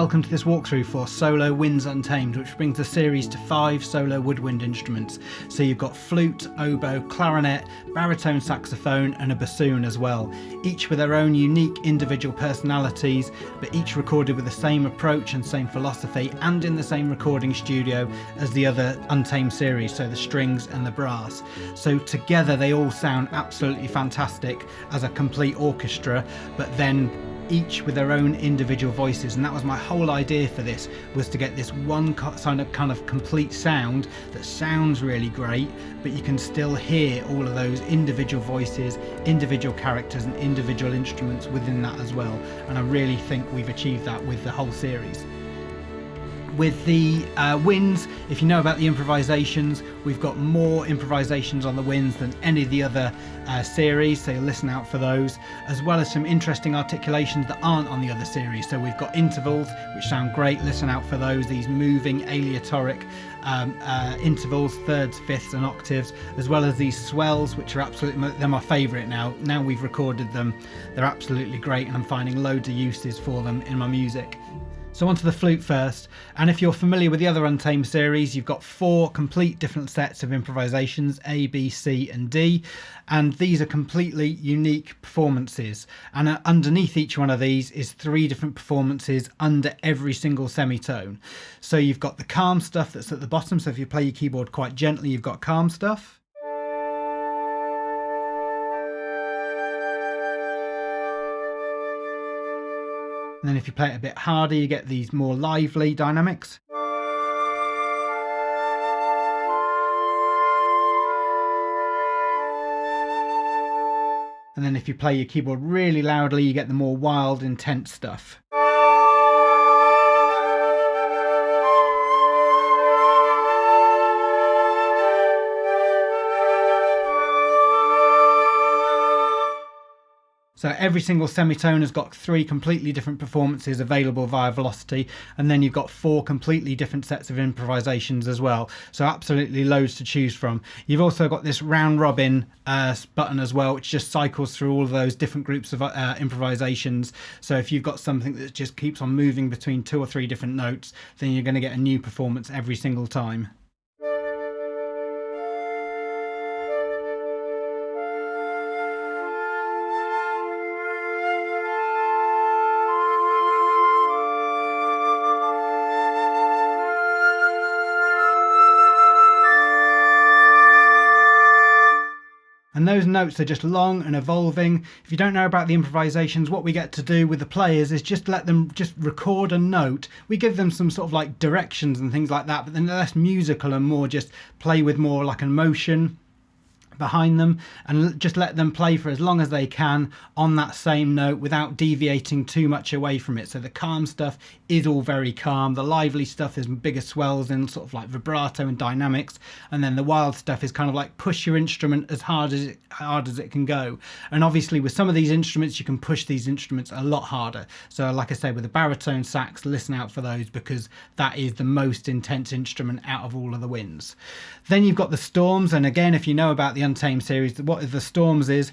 welcome to this walkthrough for Solo Winds Untamed, which brings the series to 5 solo woodwind instruments. So you've got flute, oboe, clarinet, baritone saxophone and a bassoon as well, each with their own unique individual personalities, but each recorded with the same approach and same philosophy and in the same recording studio as the other Untamed series, so the strings and the brass. So together they all sound absolutely fantastic as a complete orchestra, but then each with their own individual voices, and that was my whole idea for this, was to get this one kind of complete sound that sounds really great, but you can still hear all of those individual voices, individual characters and individual instruments within that as well, and I really think we've achieved that with the whole series. With the winds, if you know about the improvisations, we've got more improvisations on the winds than any of the other series, so listen out for those, as well as some interesting articulations that aren't on the other series. So we've got intervals which sound great, listen out for those, these moving aleatoric intervals, thirds, fifths and octaves, as well as these swells, which are absolutely, they're my favourite now we've recorded them. They're absolutely great and I'm finding loads of uses for them in my music. So onto the flute first, and if you're familiar with the other Untamed series, you've got 4 complete different sets of improvisations, A, B, C and D, and these are completely unique performances, and underneath each one of these is 3 different performances under every single semitone. So you've got the calm stuff that's at the bottom, so if you play your keyboard quite gently you've got calm stuff. And then if you play it a bit harder, you get these more lively dynamics. And then if you play your keyboard really loudly, you get the more wild, intense stuff. So every single semitone has got 3 completely different performances available via velocity, and then you've got 4 completely different sets of improvisations as well. So absolutely loads to choose from. You've also got this round robin button as well, which just cycles through all of those different groups of improvisations. So if you've got something that just keeps on moving between 2 or 3 different notes, then you're going to get a new performance every single time. And those notes are just long and evolving. If you don't know about the improvisations, what we get to do with the players is just let them just record a note. We give them some sort of like directions and things like that, but then they're less musical and more just play with more like emotion behind them, and just let them play for as long as they can on that same note without deviating too much away from it. So the calm stuff is all very calm, the lively stuff is bigger swells and sort of like vibrato and dynamics, and then the wild stuff is kind of like push your instrument as hard as it can go. And obviously with some of these instruments you can push these instruments a lot harder. So like I said, with the baritone sax, listen out for those because that is the most intense instrument out of all of the winds. Then you've got the storms, and again, if you know about the Untamed series, what the storms is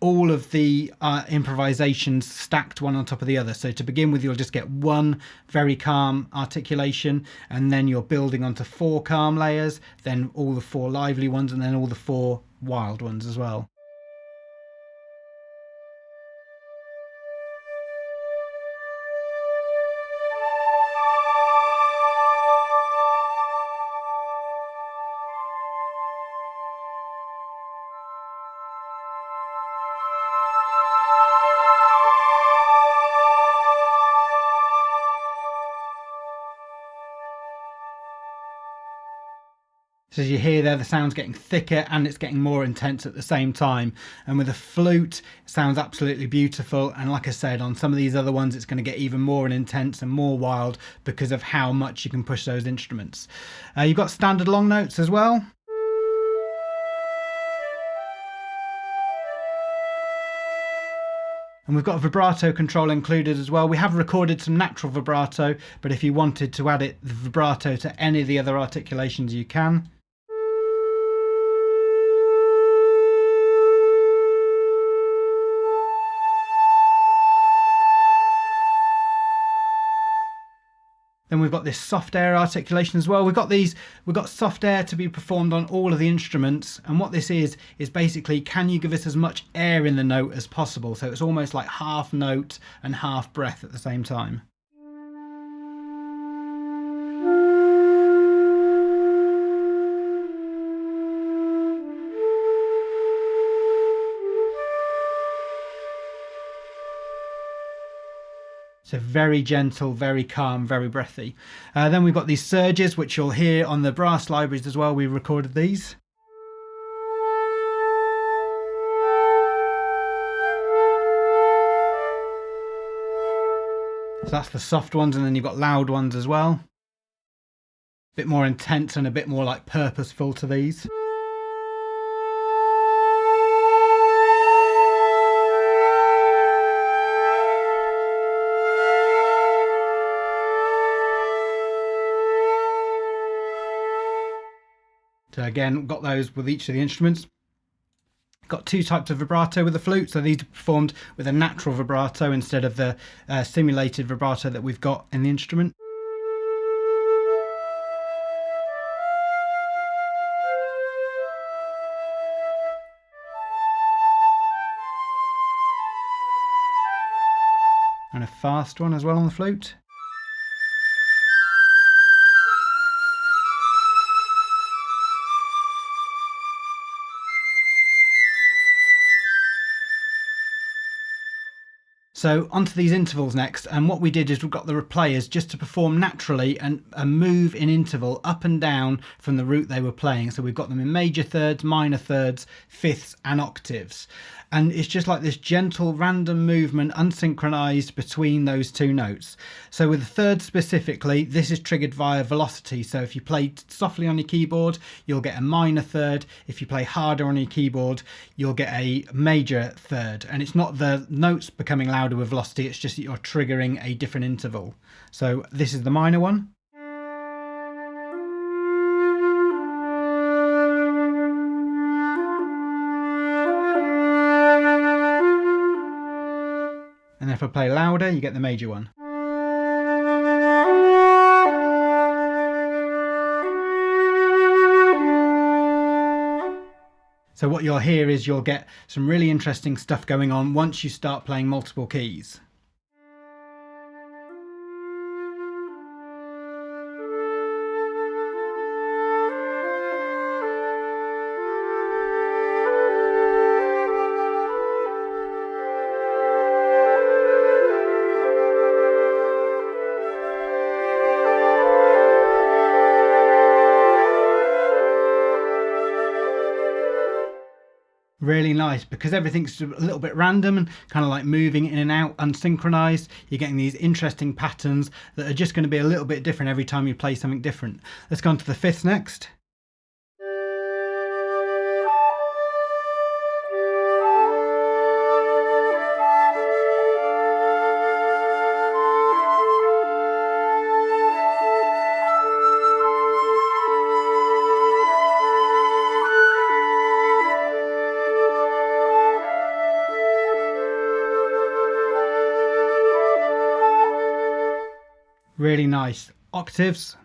all of the improvisations stacked one on top of the other. So to begin with, you'll just get 1 very calm articulation, and then you're building onto 4 calm layers, then all the 4 lively ones, and then all the 4 wild ones as well. So as you hear there, the sound's getting thicker and it's getting more intense at the same time. And with the flute, it sounds absolutely beautiful. And like I said, on some of these other ones, it's going to get even more intense and more wild because of how much you can push those instruments. You've got standard long notes as well. And we've got a vibrato control included as well. We have recorded some natural vibrato, but if you wanted to add the vibrato to any of the other articulations, you can. Then we've got this soft air articulation as well. We've got soft air to be performed on all of the instruments, and what this is basically, can you give us as much air in the note as possible? So it's almost like half note and half breath at the same time. So very gentle, very calm, very breathy. Then we've got these surges, which you'll hear on the brass libraries as well. We recorded these. So that's the soft ones, and then you've got loud ones as well. A bit more intense and a bit more like purposeful to these. So again, got those with each of the instruments. Got two types of vibrato with the flute, so these are performed with a natural vibrato instead of the simulated vibrato that we've got in the instrument. And a fast one as well on the flute. So onto these intervals next, and what we did is we've got the players just to perform naturally and move in interval up and down from the route they were playing. So we've got them in major thirds, minor thirds, fifths and octaves. And it's just like this gentle random movement unsynchronized between those two notes. So with the thirds specifically, this is triggered via velocity. So if you play softly on your keyboard, you'll get a minor third. If you play harder on your keyboard, you'll get a major third. And it's not the notes becoming louder with velocity, it's just that you're triggering a different interval. So this is the minor one. And if I play louder, you get the major one. So what you'll hear is you'll get some really interesting stuff going on once you start playing multiple keys. Really nice, because everything's a little bit random and kind of like moving in and out unsynchronized. You're getting these interesting patterns that are just going to be a little bit different every time you play something different. Let's go on to the fifths next. Really nice. Octaves.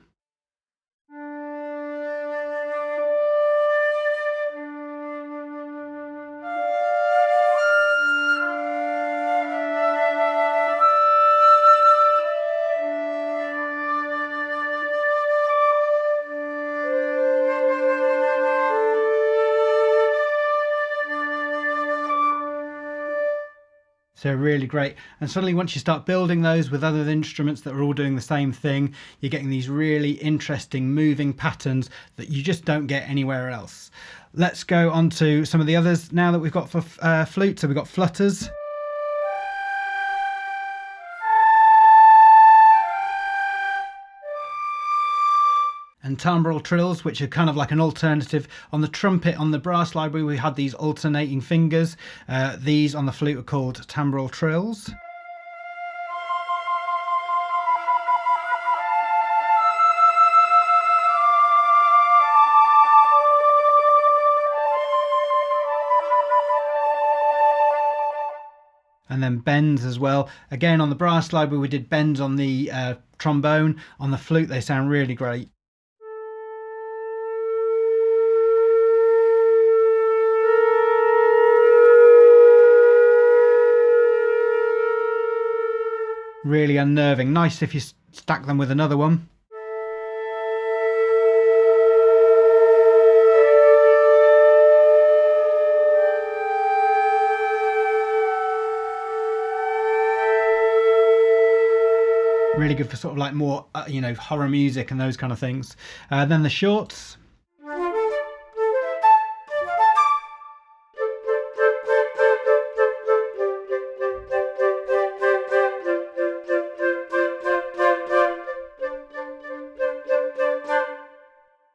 So really great. And suddenly once you start building those with other instruments that are all doing the same thing, you're getting these really interesting moving patterns that you just don't get anywhere else. Let's go on to some of the others now that we've got for flute. So we've got flutters. And timbral trills, which are kind of like an alternative. On the trumpet, on the brass library, we had these alternating fingers. These on the flute are called timbral trills. And then bends as well. Again, on the brass library, we did bends on the trombone. On the flute they sound really great. Really unnerving. Nice if you stack them with another one. Really good for sort of like more, horror music and those kind of things. Then the shorts.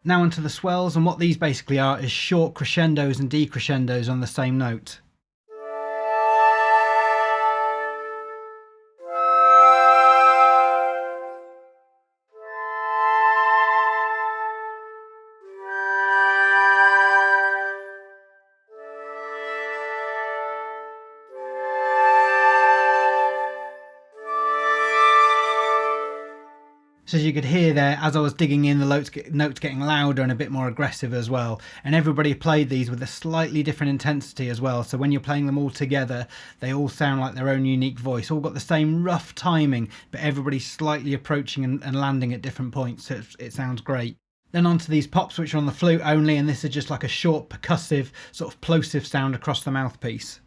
Now onto the swells, and what these basically are is short crescendos and decrescendos on the same note. So as you could hear there, as I was digging in, the notes getting louder and a bit more aggressive as well. And everybody played these with a slightly different intensity as well. So when you're playing them all together, they all sound like their own unique voice. All got the same rough timing, but everybody's slightly approaching and landing at different points. So it sounds great. Then onto these pops, which are on the flute only, and this is just like a short percussive, sort of plosive sound across the mouthpiece.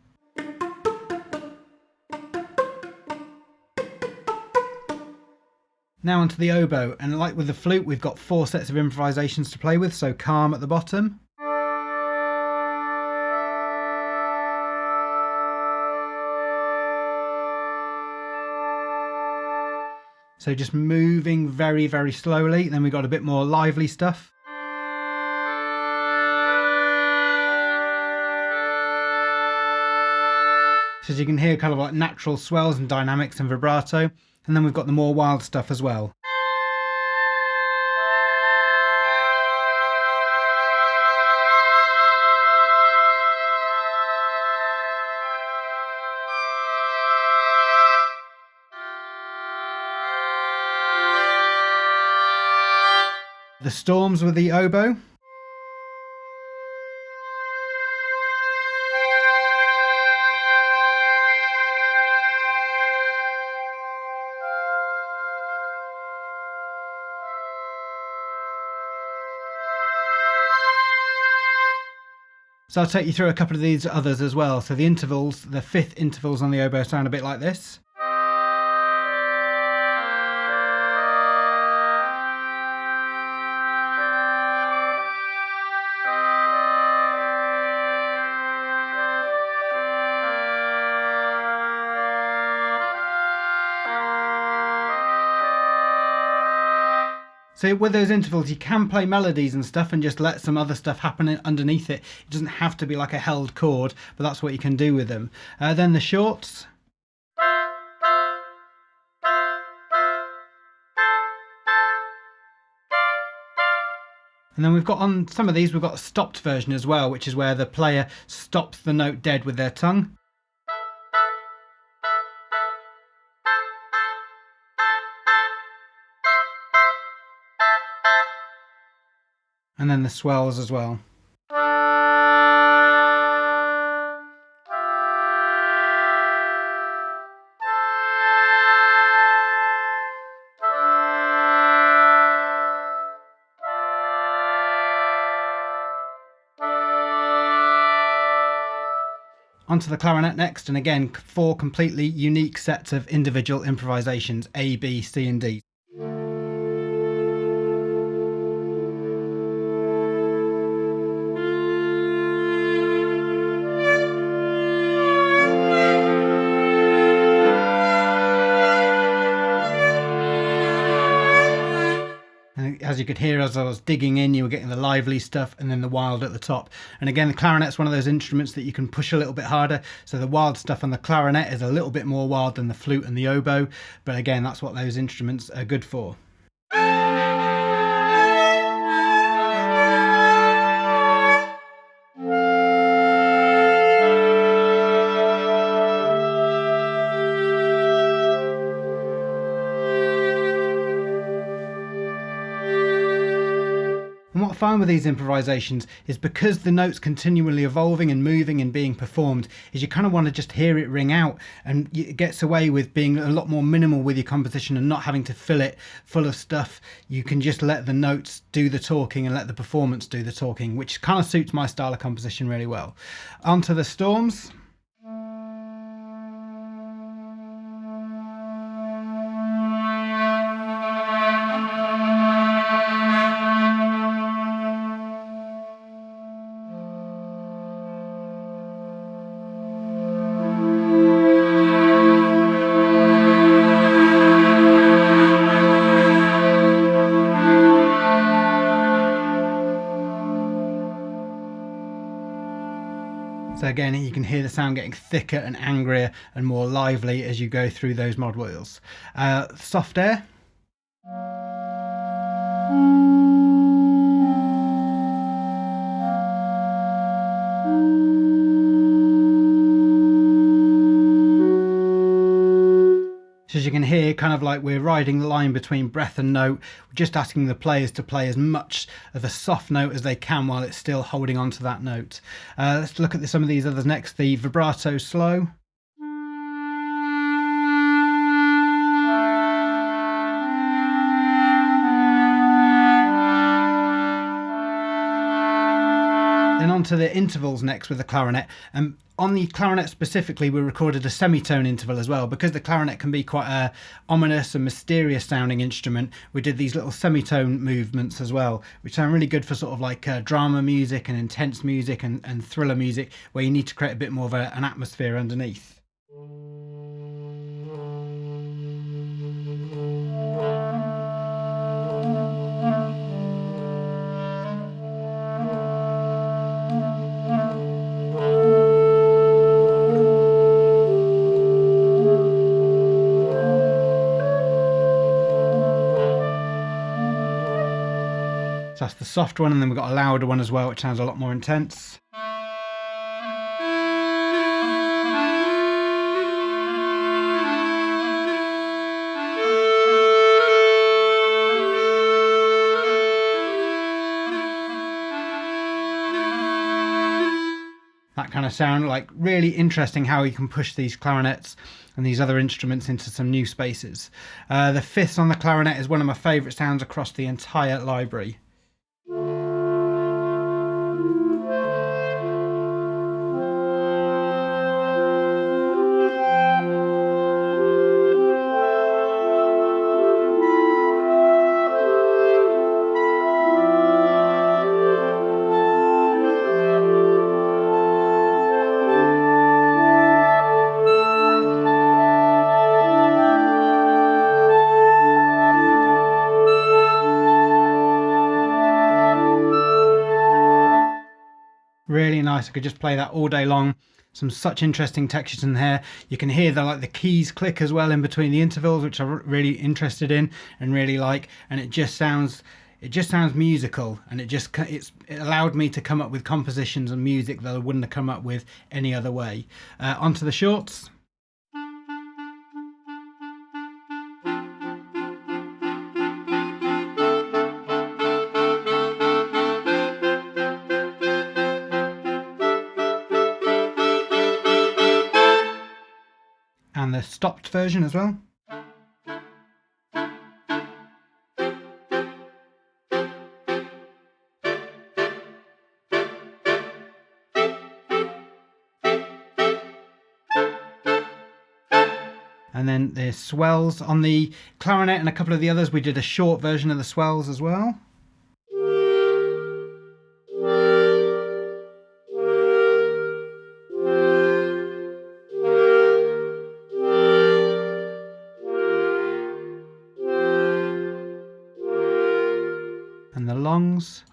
Now onto the oboe, and like with the flute, we've got 4 sets of improvisations to play with, so calm at the bottom. So just moving very, very slowly. Then we've got a bit more lively stuff. So as you can hear, kind of like natural swells and dynamics and vibrato. And then we've got the more wild stuff as well. The storms with the oboe. So I'll take you through a couple of these others as well. So the intervals, the 5th intervals on the oboe sound a bit like this. So with those intervals, you can play melodies and stuff and just let some other stuff happen underneath it. It doesn't have to be like a held chord, but that's what you can do with them. Then the shorts. And then we've got on some of these, we've got a stopped version as well, which is where the player stops the note dead with their tongue. And then the swells as well. Onto the clarinet next, and again 4 completely unique sets of individual improvisations, A, B, C and D. As you could hear as I was digging in, you were getting the lively stuff and then the wild at the top. And again, the clarinet's one of those instruments that you can push a little bit harder. So the wild stuff on the clarinet is a little bit more wild than the flute and the oboe. But again, that's what those instruments are good for. And what I find with these improvisations is because the notes continually evolving and moving and being performed, is you kind of want to just hear it ring out, and it gets away with being a lot more minimal with your composition and not having to fill it full of stuff. You can just let the notes do the talking and let the performance do the talking, which kind of suits my style of composition really well. Onto the storms. So again, you can hear the sound getting thicker and angrier and more lively as you go through those mod wheels. Soft air. So as you can hear, kind of like we're riding the line between breath and note, we're just asking the players to play as much of a soft note as they can while it's still holding on to that note. Let's look at some of these others next. The vibrato slow. Then on to the intervals next with the clarinet. On the clarinet specifically, we recorded a semitone interval as well. Because the clarinet can be quite a ominous and mysterious sounding instrument, we did these little semitone movements as well, which sound really good for sort of like drama music and intense music and thriller music, where you need to create a bit more of an atmosphere underneath. So that's the soft one, and then we've got a louder one as well, which sounds a lot more intense. That kind of sound, like really interesting how you can push these clarinets and these other instruments into some new spaces. The fifths on the clarinet is one of my favourite sounds across the entire library. Really nice. I could just play that all day long. Some such interesting textures in there. You can hear the keys click as well in between the intervals, which I'm really interested in and really like. And it just sounds musical, and it allowed me to come up with compositions and music that I wouldn't have come up with any other way. Onto the shorts. And the stopped version as well. And then the swells on the clarinet and a couple of the others. We did a short version of the swells as well. And the longs.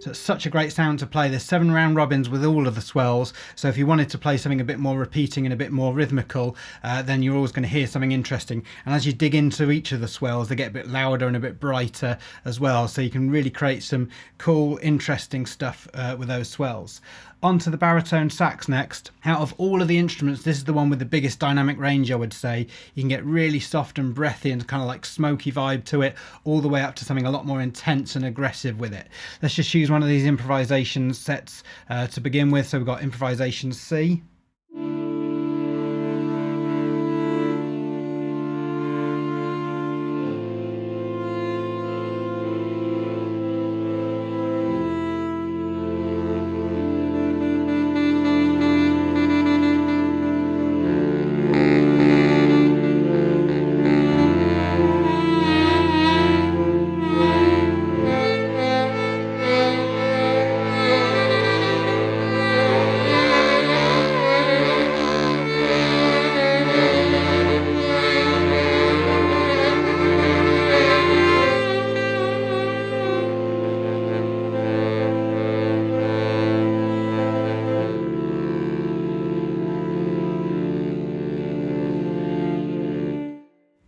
So it's such a great sound to play. There's 7 round robins with all of the swells. So if you wanted to play something a bit more repeating and a bit more rhythmical, then you're always going to hear something interesting. And as you dig into each of the swells, they get a bit louder and a bit brighter as well. So you can really create some cool, interesting stuff with those swells. Onto the baritone sax next. Out of all of the instruments, this is the one with the biggest dynamic range, I would say. You can get really soft and breathy and kind of like smoky vibe to it, all the way up to something a lot more intense and aggressive with it. Let's just choose one of these improvisation sets to begin with. So we've got improvisation C.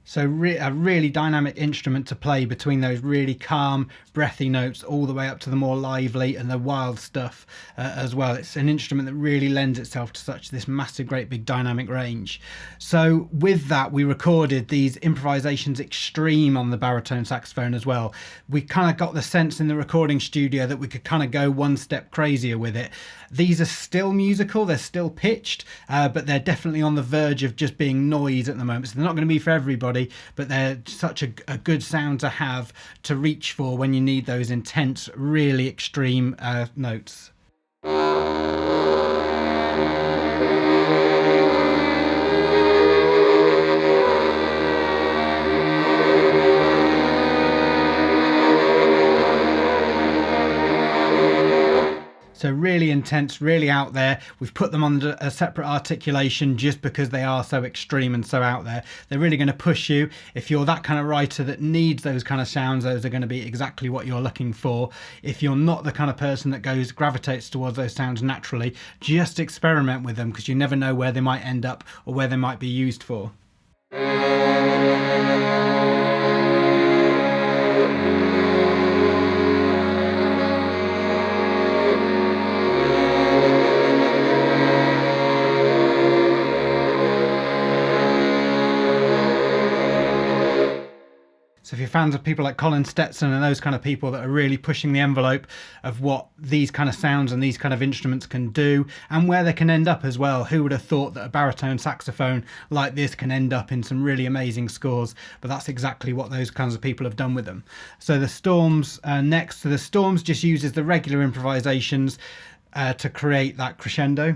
So a really dynamic instrument to play between those really calm, breathy notes all the way up to the more lively and the wild stuff as well. It's an instrument that really lends itself to this massive, great big dynamic range. So with that, we recorded these improvisations extreme on the baritone saxophone as well. We kind of got the sense in the recording studio that we could kind of go one step crazier with it. These are still musical, they're still pitched, but they're definitely on the verge of just being noise at the moment. So they're not going to be for everybody, but they're such a good sound to have to reach for when you need those intense, really extreme notes. So really intense, really out there. We've put them on a separate articulation just because they are so extreme and so out there. They're really going to push you. If you're that kind of writer that needs those kind of sounds, those are going to be exactly what you're looking for. If you're not the kind of person that gravitates towards those sounds naturally, just experiment with them because you never know where they might end up or where they might be used for. So if you're fans of people like Colin Stetson and those kind of people that are really pushing the envelope of what these kind of sounds and these kind of instruments can do and where they can end up as well, who would have thought that a baritone saxophone like this can end up in some really amazing scores? But that's exactly what those kinds of people have done with them. So the Storms next. So the Storms just uses the regular improvisations to create that crescendo.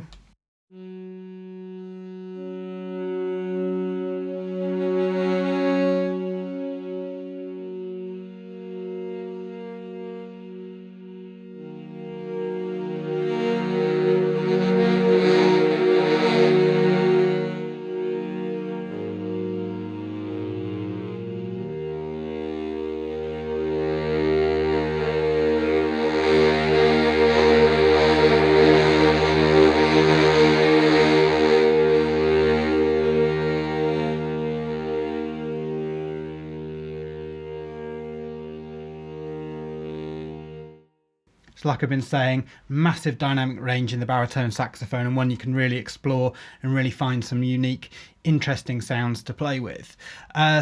So like I've been saying, massive dynamic range in the baritone saxophone, and one you can really explore and really find some unique, interesting sounds to play with.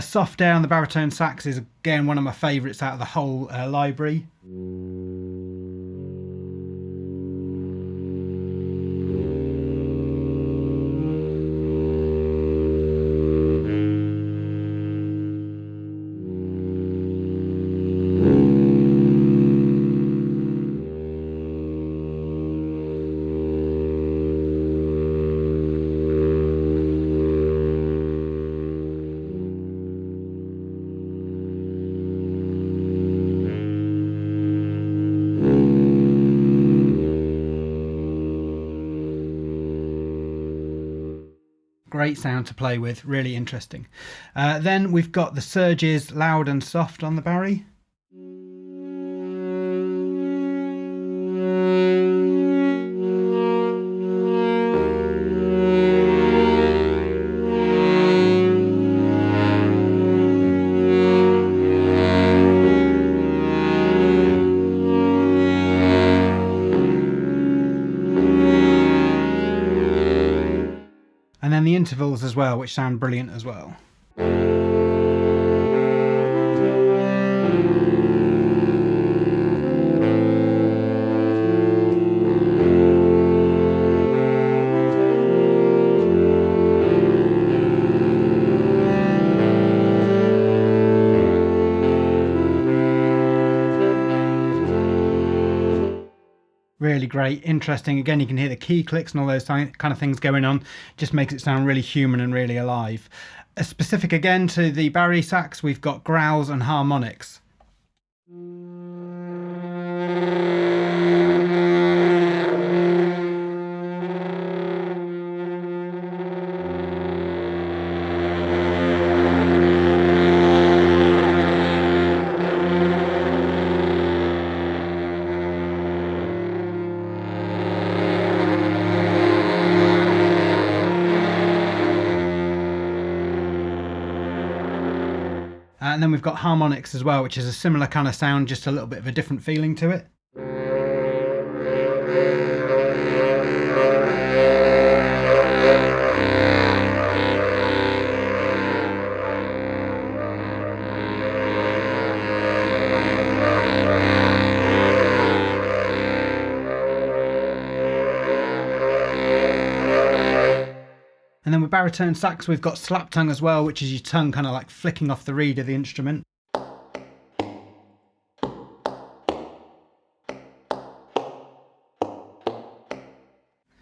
Soft Air on the baritone sax is again one of my favourites out of the whole library. Great sound to play with, really interesting. Then we've got the surges loud and soft on the Barry. intervals as well, which sound brilliant as well. Really great, interesting. Again, you can hear the key clicks and all those kind of things going on. Just makes it sound really human and really alive. Specific again to the Bari sax, we've got growls and harmonics. And then we've got harmonics as well, which is a similar kind of sound, just a little bit of a different feeling to it. And then with baritone sax, we've got slap tongue as well, which is your tongue kind of like flicking off the reed of the instrument.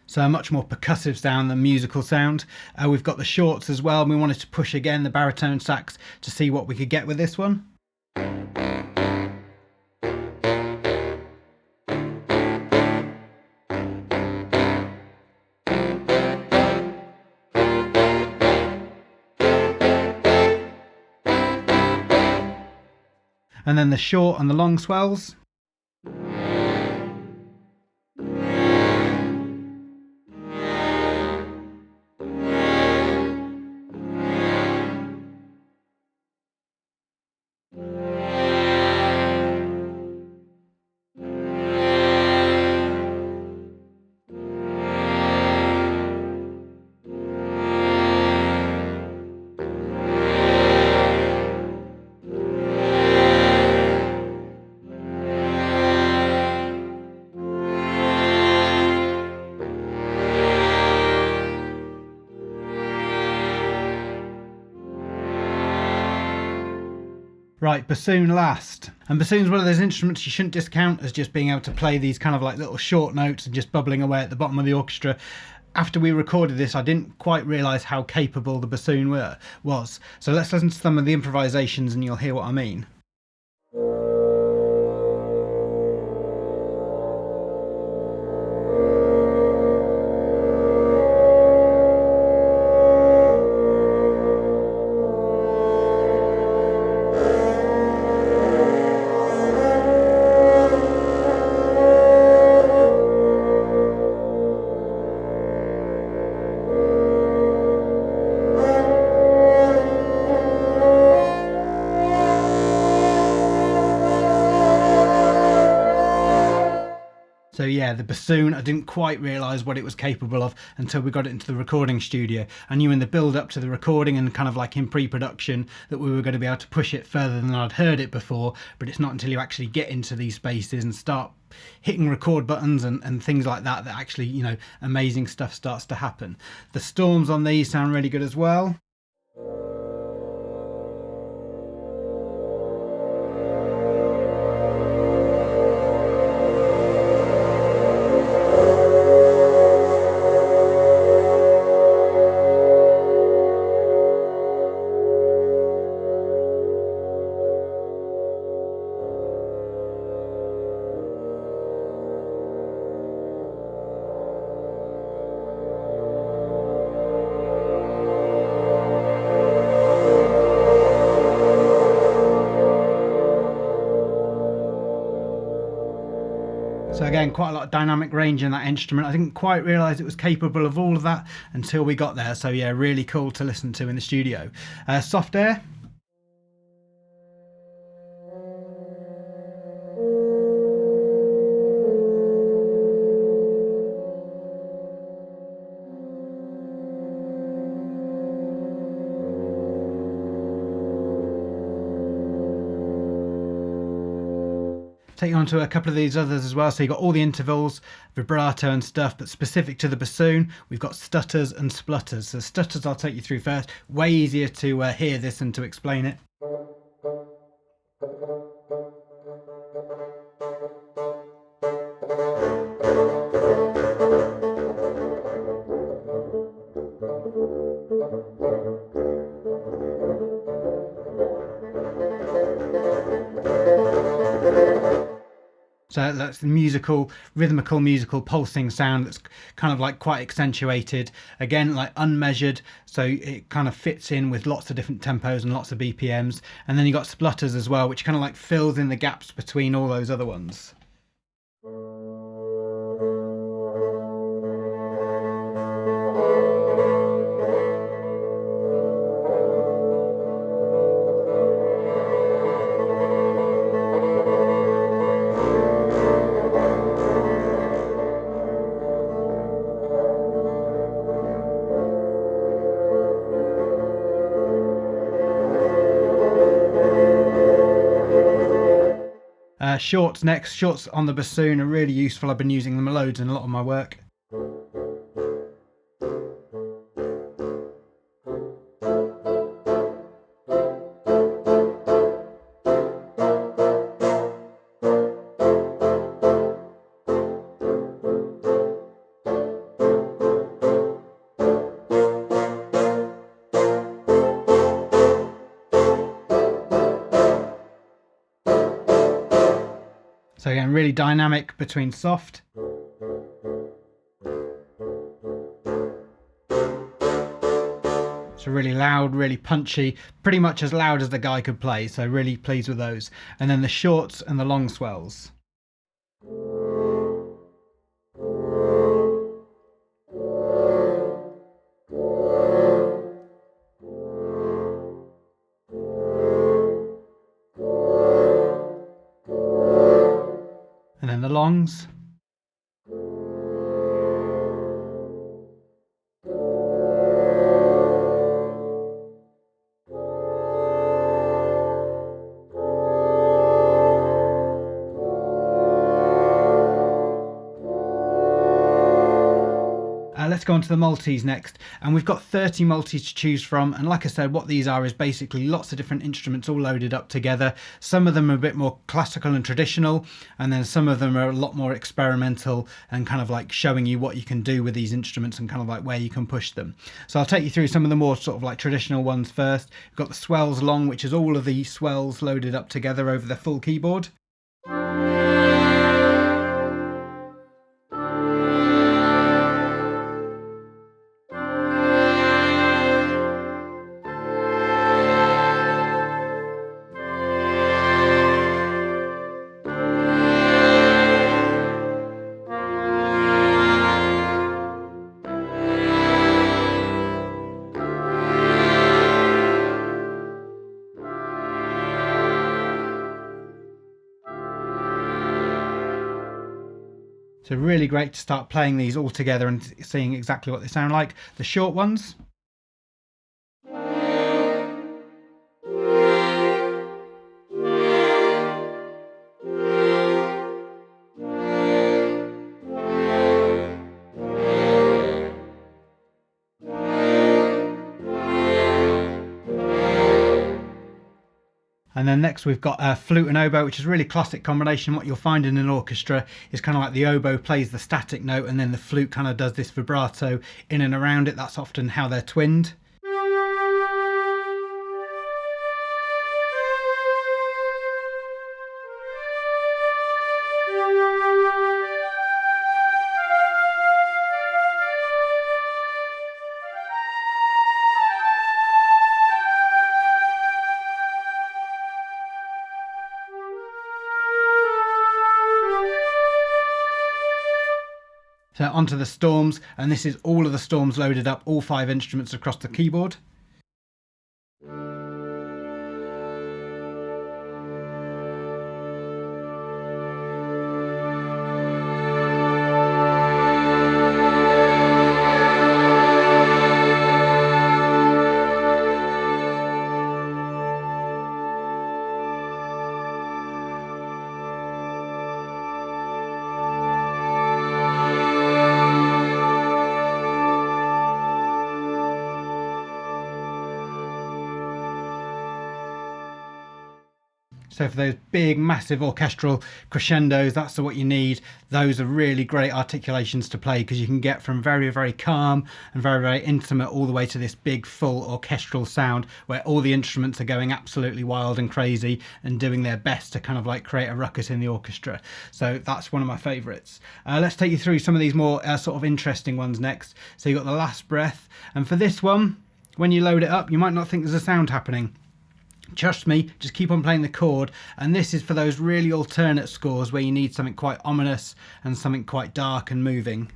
So a much more percussive sound than musical sound. We've got the shorts as well, and we wanted to push again the baritone sax to see what we could get with this one. And then the short and the long swells. Right, bassoon last. And bassoon's one of those instruments you shouldn't discount as just being able to play these kind of like little short notes and just bubbling away at the bottom of the orchestra. After we recorded this, I didn't quite realise how capable the bassoon was. So let's listen to some of the improvisations and you'll hear what I mean. So yeah, the bassoon, I didn't quite realise what it was capable of until we got it into the recording studio. I knew in the build up to the recording and kind of like in pre-production that we were going to be able to push it further than I'd heard it before, but it's not until you actually get into these spaces and start hitting record buttons and things like that that actually, you know, amazing stuff starts to happen. The storms on these sound really good as well. So again, quite a lot of dynamic range in that instrument. I didn't quite realise it was capable of all of that until we got there. So yeah, really cool to listen to in the studio. Soft air. Take you on to a couple of these others as well. So you've got all the intervals, vibrato and stuff, but specific to the bassoon, we've got stutters and splutters. So stutters I'll take you through first. Way easier to hear this than to explain it. So that's the musical, rhythmical, musical pulsing sound that's kind of like quite accentuated. Again, like unmeasured, so it kind of fits in with lots of different tempos and lots of BPMs. And then you got splutters as well, which kind of like fills in the gaps between all those other ones. Shorts next. Shorts on the bassoon are really useful. I've been using them loads in a lot of my work. So again, really dynamic between soft. So really loud, really punchy, pretty much as loud as the guy could play. So really pleased with those. And then the shorts and the long swells. And then the longs. Let's go on to the multis next, and we've got 30 multis to choose from. And like I said, what these are is basically lots of different instruments all loaded up together. Some of them are a bit more classical and traditional, and then some of them are a lot more experimental and kind of like showing you what you can do with these instruments and kind of like where you can push them. So I'll take you through some of the more sort of like traditional ones first. We've got the swells long, which is all of the swells loaded up together over the full keyboard. So really great to start playing these all together and seeing exactly what they sound like. The short ones. And then next we've got flute and oboe, which is a really classic combination. What you'll find in an orchestra is kind of like the oboe plays the static note and then the flute kind of does this vibrato in and around it. That's often how they're twinned. So onto the storms, and this is all of the storms loaded up, all 5 instruments across the keyboard. So for those big, massive orchestral crescendos, that's what you need. Those are really great articulations to play, because you can get from very, very calm and very, very intimate all the way to this big, full orchestral sound where all the instruments are going absolutely wild and crazy and doing their best to kind of like create a ruckus in the orchestra. So that's one of my favourites. Let's take you through some of these more sort of interesting ones next. So you've got the Last Breath. And for this one, when you load it up, you might not think there's a sound happening. Trust me, just keep on playing the chord, and this is for those really alternate scores where you need something quite ominous and something quite dark and moving.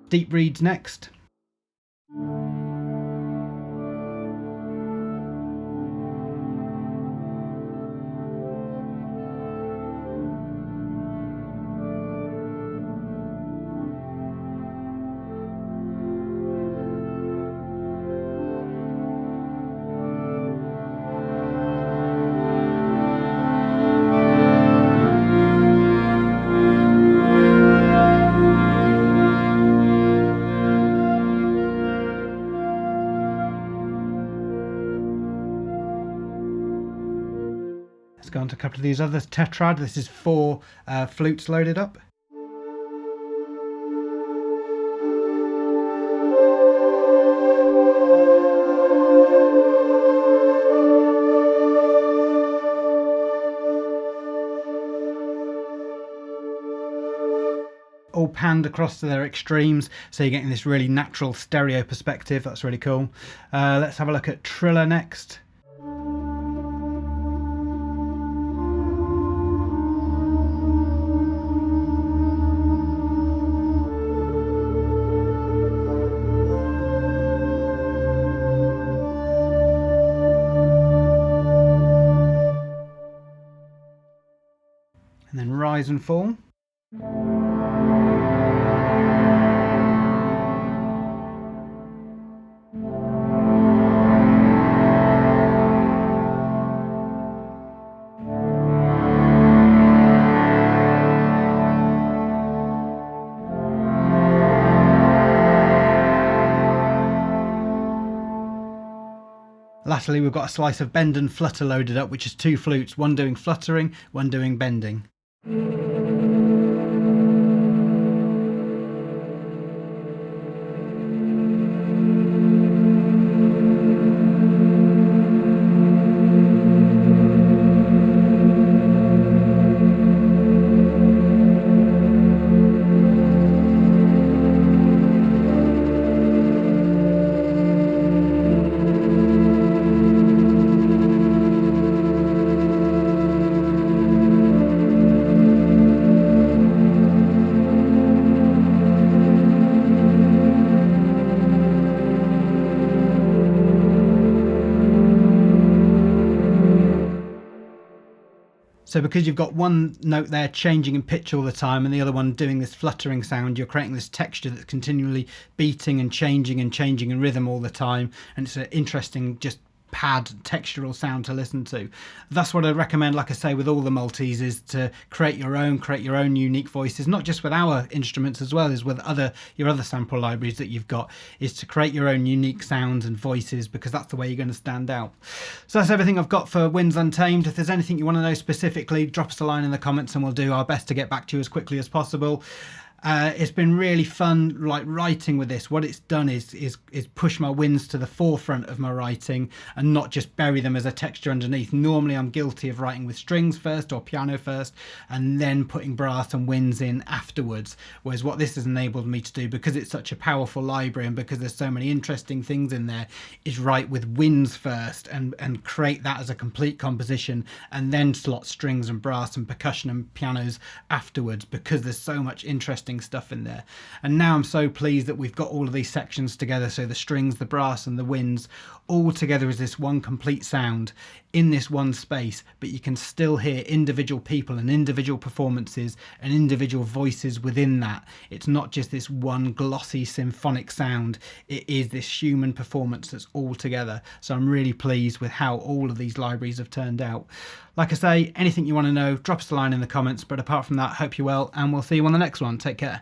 Deep reeds next. Go on to a couple of these others. Tetrad, this is 4 flutes loaded up. All panned across to their extremes, so you're getting this really natural stereo perspective. That's really cool. Let's have a look at Triller next. And then Rise and Fall. Lastly, we've got a slice of bend and flutter loaded up, which is 2 flutes, one doing fluttering, one doing bending. So because you've got one note there changing in pitch all the time and the other one doing this fluttering sound, you're creating this texture that's continually beating and changing in rhythm all the time. And it's an interesting, just pad textural sound to listen to. That's what I'd recommend, like I say, with all the multis, is to create your own unique voices, not just with our instruments as well as with your other sample libraries that you've got, is to create your own unique sounds and voices, because that's the way you're going to stand out. So that's everything I've got for Winds Untamed. If there's anything you want to know specifically, drop us a line in the comments and we'll do our best to get back to you as quickly as possible. It's been really fun, like writing with this. What it's done is push my winds to the forefront of my writing and not just bury them as a texture underneath. Normally I'm guilty of writing with strings first or piano first and then putting brass and winds in afterwards, whereas what this has enabled me to do, because it's such a powerful library and because there's so many interesting things in there, is write with winds first and create that as a complete composition, and then slot strings and brass and percussion and pianos afterwards, because there's so much interesting stuff in there. And now I'm so pleased that we've got all of these sections together, so the strings, the brass and the winds all together as this one complete sound in this one space, but you can still hear individual people and individual performances and individual voices within that. It's not just this one glossy symphonic sound, it is this human performance that's all together. So I'm really pleased with how all of these libraries have turned out. Like I say, anything you want to know, drop us a line in the comments, but apart from that, hope you're well and we'll see you on the next one. Take care.